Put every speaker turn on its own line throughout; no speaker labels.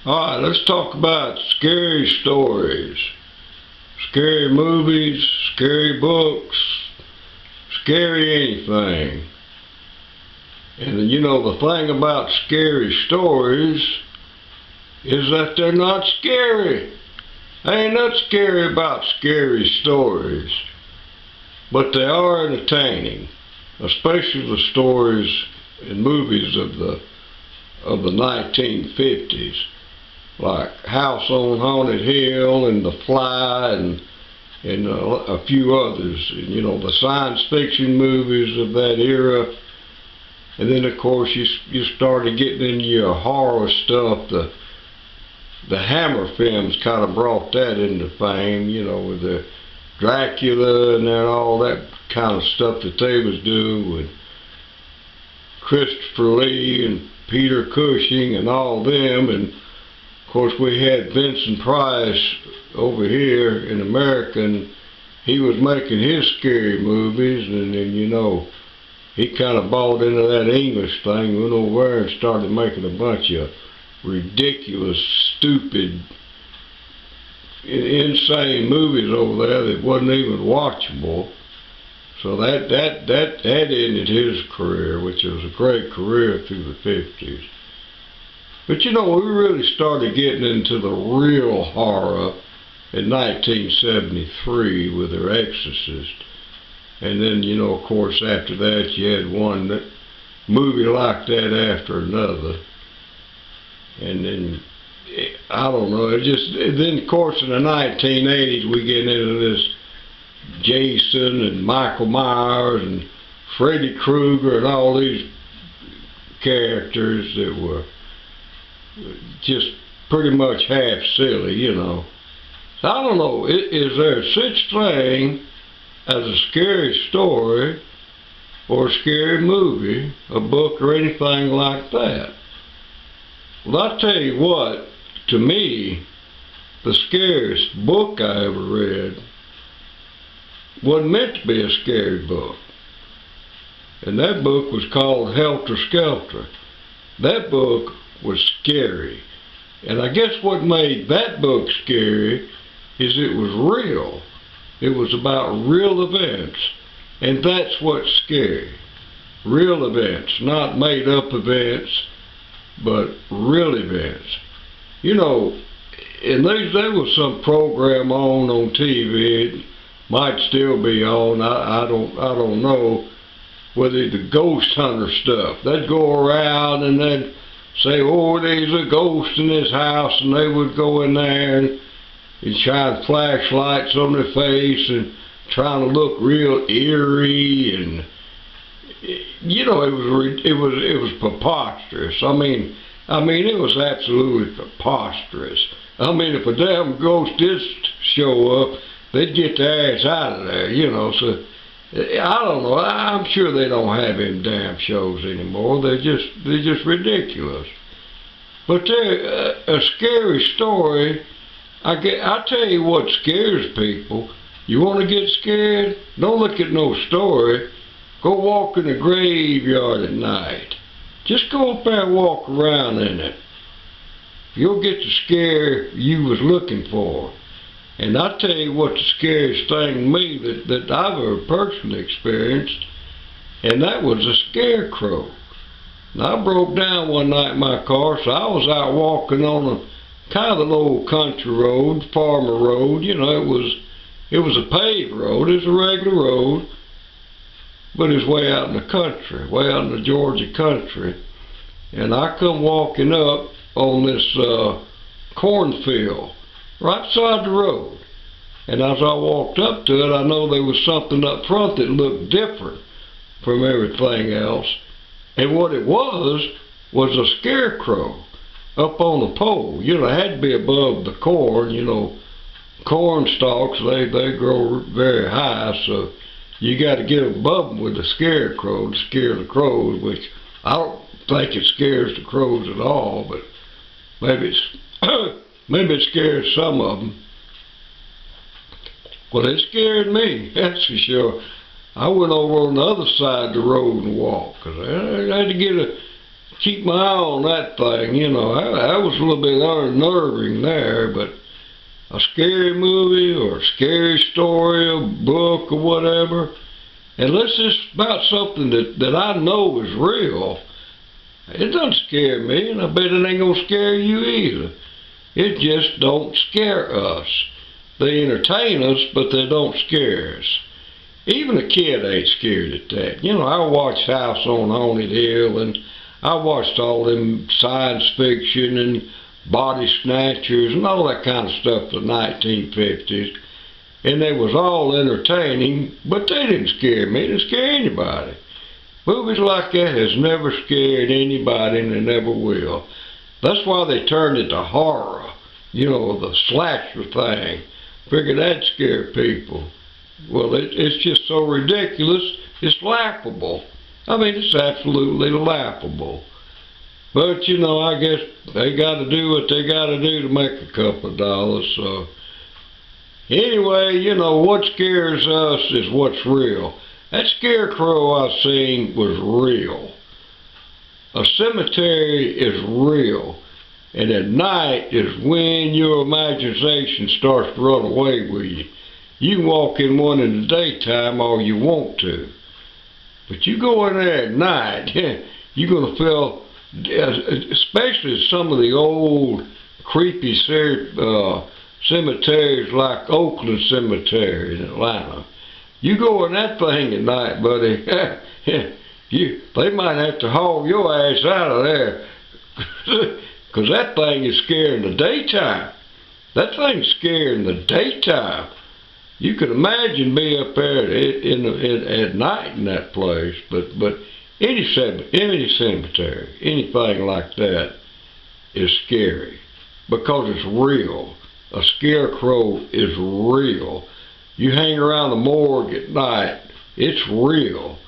Alright, let's talk about scary stories. Scary movies, scary books, scary anything. And you know, the thing about scary stories is that they're not scary. Ain't nothing scary about scary stories. But they are entertaining. Especially the stories and movies of the 1950s. Like House on Haunted Hill and The Fly and a few others. And, you know, the science fiction movies of that era. And then, of course, you started getting into your horror stuff. The Hammer films kind of brought that into fame, you know, with the Dracula and then all that kind of stuff that they was doing with Christopher Lee and Peter Cushing and all them. And of course, we had Vincent Price over here in America, and he was making his scary movies, and then, you know, he kind of bought into that English thing, went over there and started making a bunch of ridiculous, stupid, insane movies over there that wasn't even watchable. So that ended his career, which was a great career through the 50s. But you know, we really started getting into the real horror in 1973 with their Exorcist. And then, you know, of course, after that, you had one movie like that after another. And then, I don't know, then, of course, in the 1980s, we get into this Jason and Michael Myers and Freddy Krueger and all these characters that were just pretty much half silly, you know. So I don't know, is there such thing as a scary story or a scary movie, a book or anything like that? Well, I'll tell you what, to me, the scariest book I ever read wasn't meant to be a scary book. And that book was called Helter Skelter. That book was scary. And I guess what made that book scary is it was real. It was about real events. And that's what's scary. Real events, not made up events, but real events. You know, and there was some program on TV, it might still be on, I don't know, whether the ghost hunter stuff. They'd go around and they'd say, oh, there's a ghost in this house, and they would go in there and shine flashlights on their face and trying to look real eerie, and you know, it was preposterous. I mean it was absolutely preposterous. I mean, if a damn ghost did show up, they'd get their ass out of there, you know. So I don't know. I'm sure they don't have them damn shows anymore. They're just ridiculous. But they're a scary story. I tell you what scares people. You want to get scared? Don't look at no story. Go walk in the graveyard at night. Just go up there and walk around in it. You'll get the scare you was looking for. And I tell you what the scariest thing to me that I've ever personally experienced, and that was a scarecrow. And I broke down one night in my car, so I was out walking on a kind of an old country road, farmer road. You know, it was a paved road. It was a regular road, but it was way out in the country, way out in the Georgia country. And I come walking up on this cornfield right beside the road. And as I walked up to it, I know there was something up front that looked different from everything else. And what it was a scarecrow up on the pole. You know, it had to be above the corn. You know, corn stalks, they grow very high, so you got to get above them with the scarecrow to scare the crows, which I don't think it scares the crows at all, but maybe maybe it scares some of them. Well, it scared me, that's for sure. I went over on the other side of the road and walked, because I had to get keep my eye on that thing, you know. That was a little bit unnerving there, but a scary movie or a scary story, a book or whatever, unless it's about something that I know is real, it doesn't scare me, and I bet it ain't gonna scare you either. It just don't scare us. They entertain us, but they don't scare us. Even a kid ain't scared at that. You know, I watched House on Haunted Hill, and I watched all them science fiction and body snatchers and all that kind of stuff in the 1950s. And they was all entertaining, but they didn't scare me. They didn't scare anybody. Movies like that has never scared anybody, and they never will. That's why they turned it to horror. You know, the slasher thing. Figured that'd scare people. Well, it's just so ridiculous, it's laughable. I mean, it's absolutely laughable. But, you know, I guess they got to do what they got to do to make a couple of dollars. So, anyway, you know, what scares us is what's real. That scarecrow I seen was real. A cemetery is real. And at night is when your imagination starts to run away with you. You can walk in one in the daytime all you want to. But you go in there at night, you're going to feel, especially some of the old creepy cemeteries like Oakland Cemetery in Atlanta. You go in that thing at night, buddy, they might have to haul your ass out of there. Because that thing is scary in the daytime. That thing's scary in the daytime. You could imagine being up there at night in that place. But any cemetery, anything like that is scary. Because it's real. A scarecrow is real. You hang around the morgue at night, it's real.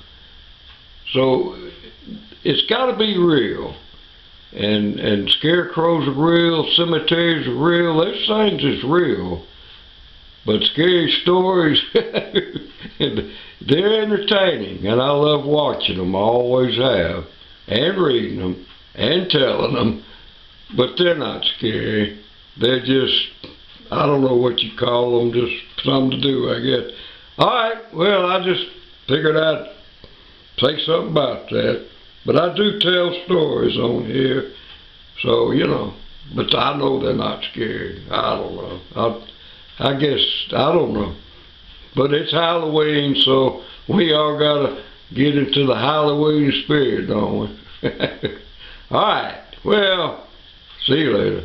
So it's got to be real. And scarecrows are real, cemeteries are real, those things is real. But scary stories, they're entertaining, and I love watching them, I always have, and reading them, and telling them, but they're not scary. They're just, I don't know what you call them, just something to do, I guess. Alright, well, I just figured I'd say something about that. But I do tell stories on here, so, you know, but I know they're not scary. I don't know. I guess, I don't know. But it's Halloween, so we all got to get into the Halloween spirit, don't we? All right, well, see you later.